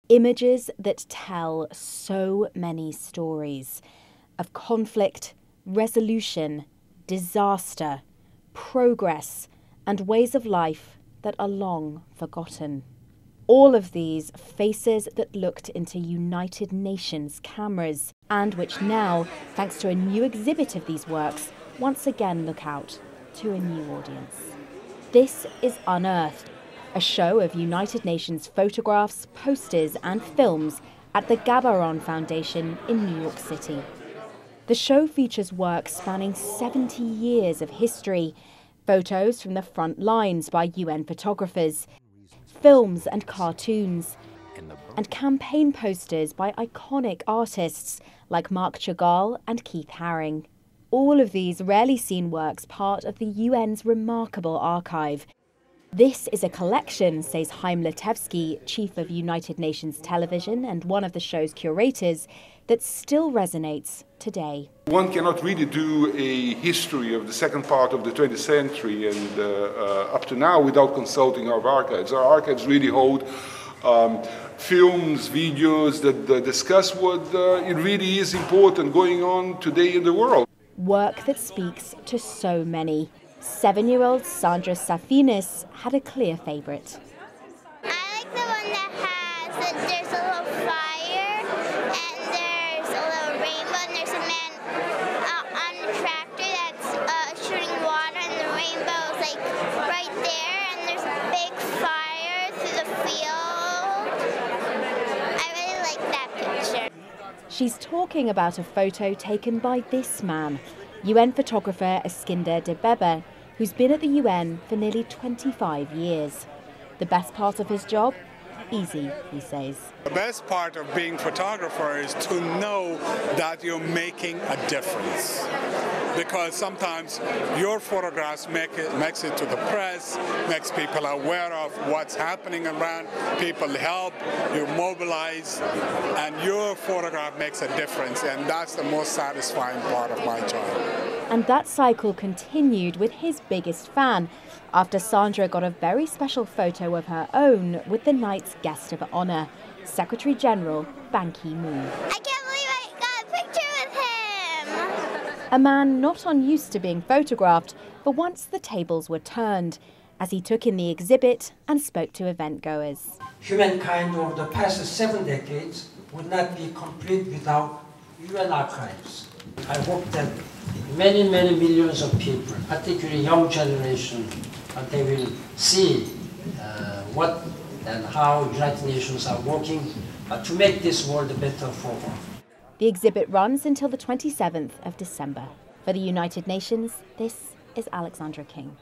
Images that tell so many stories of conflict, resolution, disaster, progress, and ways of life that are long forgotten. All of these faces that looked into United Nations cameras, and which now, thanks to a new exhibit of these works, once again look out to a new audience. This is Unearthed, a show of United Nations photographs, posters and films at the Gabaron Foundation in New York City. The show features work spanning 70 years of history, photos from the front lines by UN photographers, films and cartoons, and campaign posters by iconic artists like Marc Chagall and Keith Haring. All of these rarely seen works part of the UN's remarkable archive. This is a collection, says Chaim Letevsky, chief of United Nations Television and one of the show's curators, that still resonates today. One cannot really do a history of the second part of the 20th century and up to now without consulting our archives. Our archives really hold films, videos that discuss what it really is important going on today in the world. Work that speaks to so many. 7-year-old Sandra Safinis had a clear favourite. I like the one that there's a little fire and there's a little rainbow and there's a man on the tractor that's shooting water and the rainbow is like right there and there's a big fire through the field. I really like that picture. She's talking about a photo taken by this man, UN photographer Eskinder Debebe, who's been at the UN for nearly 25 years. The best part of his job? Easy, he says. The best part of being a photographer is to know that you're making a difference. Because sometimes your photographs makes it to the press, makes people aware of what's happening around, people help, you mobilize, and your photograph makes a difference, and that's the most satisfying part of my job. And that cycle continued with his biggest fan, after Sandra got a very special photo of her own with the night's guest of honour, Secretary General Ban Ki-moon. I can't believe I got a picture with him! A man not unused to being photographed, but once the tables were turned, as he took in the exhibit and spoke to event goers. Humankind over the past 7 decades would not be complete without UN archives. I hope that many millions of people, particularly young generation, they will see what and how United Nations are working to make this world better for all. The exhibit runs until the 27th of December. For the United Nations, this is Alexandra King.